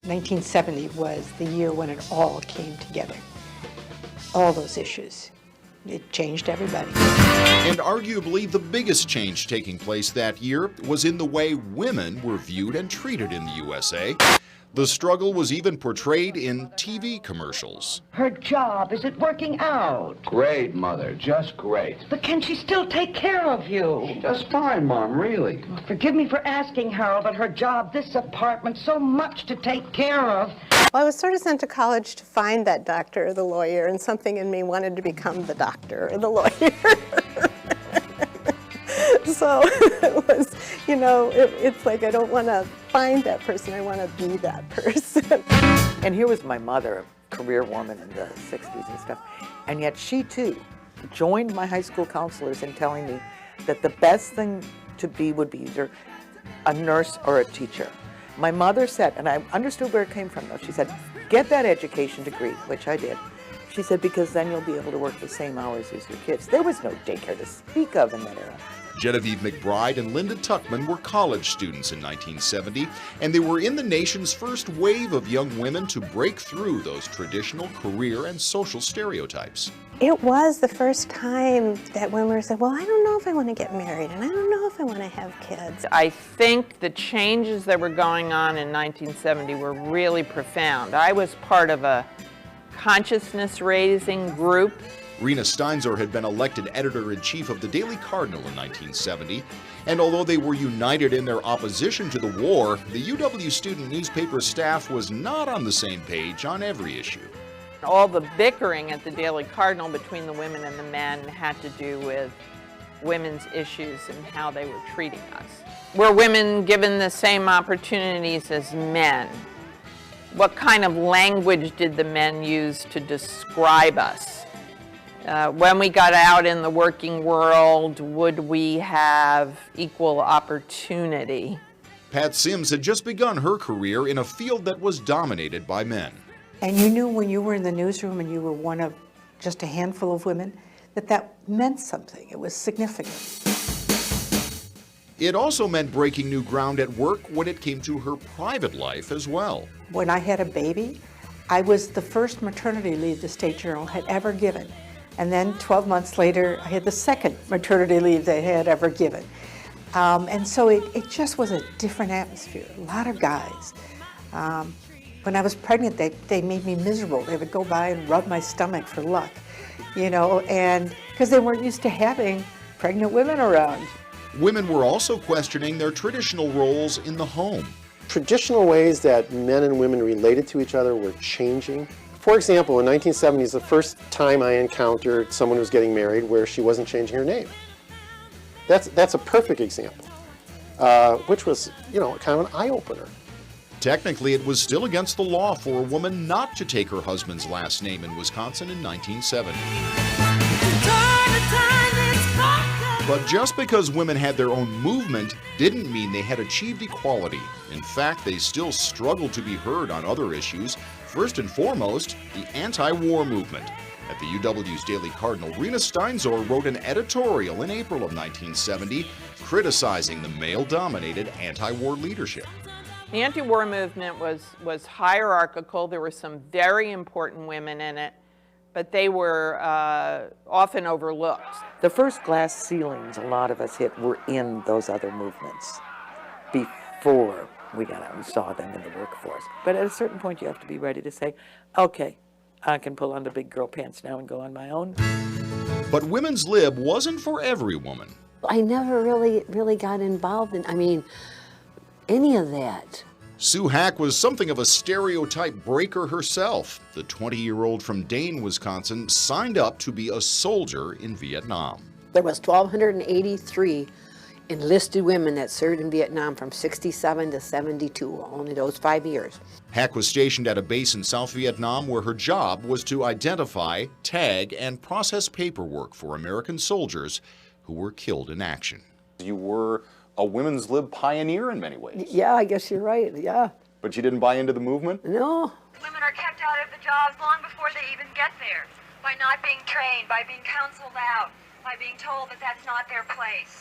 1970 was the year when it all came together. All those issues. It changed everybody. And arguably the biggest change taking place that year was in the way women were viewed and treated in the USA. The struggle was even portrayed in TV commercials. Her job, is it working out? Great, Mother, just great. But can she still take care of you? She does fine, Mom, really. Forgive me for asking, Harold, but her job, this apartment, so much to take care of. Well, I was sort of sent to college to find that doctor or the lawyer, and something in me wanted to become the doctor or the lawyer. So it was, you know, it's like I don't want to find that person, I want to be that person. And here was my mother, a career woman in the 60s and stuff, and yet she too joined my high school counselors in telling me that the best thing to be would be either a nurse or a teacher. My mother said, and I understood where it came from though, she said, get that education degree, which I did. She said, because then you'll be able to work the same hours as your kids. There was no daycare to speak of in that era. Genevieve McBride and Linda Tuchman were college students in 1970, and they were in the nation's first wave of young women to break through those traditional career and social stereotypes. It was the first time that women said, well, I don't know if I want to get married, and I don't know if I want to have kids. I think the changes that were going on in 1970 were really profound. I was part of a consciousness-raising group. Rena Steinzor had been elected editor-in-chief of the Daily Cardinal in 1970, and although they were united in their opposition to the war, the UW student newspaper staff was not on the same page on every issue. All the bickering at the Daily Cardinal between the women and the men had to do with women's issues and how they were treating us. Were women given the same opportunities as men? What kind of language did the men use to describe us? When we got out in the working world, would we have equal opportunity? Pat Sims had just begun her career in a field that was dominated by men. And you knew when you were in the newsroom and you were one of just a handful of women, that meant something. It was significant. It also meant breaking new ground at work when it came to her private life as well. When I had a baby, I was the first maternity leave the State Journal had ever given. And then 12 months later, I had the second maternity leave they had ever given. And so it just was a different atmosphere, a lot of guys. When I was pregnant, they made me miserable. They would go by and rub my stomach for luck, you know, and because they weren't used to having pregnant women around. Women were also questioning their traditional roles in the home. Traditional ways that men and women related to each other were changing. For example, in 1970 is the first time I encountered someone who was getting married where she wasn't changing her name. That's a perfect example, which was, you know, kind of an eye-opener. Technically, it was still against the law for a woman not to take her husband's last name in Wisconsin in 1970. But just because women had their own movement didn't mean they had achieved equality. In fact, they still struggled to be heard on other issues. First and foremost, the anti-war movement. At the UW's Daily Cardinal, Rena Steinzor wrote an editorial in April of 1970 criticizing the male-dominated anti-war leadership. The anti-war movement was hierarchical. There were some very important women in it, but they were often overlooked. The first glass ceilings a lot of us hit were in those other movements before we got out and saw them in the workforce. But at a certain point, you have to be ready to say, okay, I can pull on the big girl pants now and go on my own. But women's lib wasn't for every woman. I never really got involved in, any of that. Sue Hack was something of a stereotype breaker herself. The 20-year-old from Dane, Wisconsin, signed up to be a soldier in Vietnam. There was 1,283 enlisted women that served in Vietnam from 67 to 72, only those 5 years. Hack was stationed at a base in South Vietnam where her job was to identify, tag, and process paperwork for American soldiers who were killed in action. You were a women's lib pioneer in many ways. Yeah, I guess you're right, yeah. But you didn't buy into the movement? No. Women are kept out of the jobs long before they even get there, by not being trained, by being counseled out, by being told that that's not their place.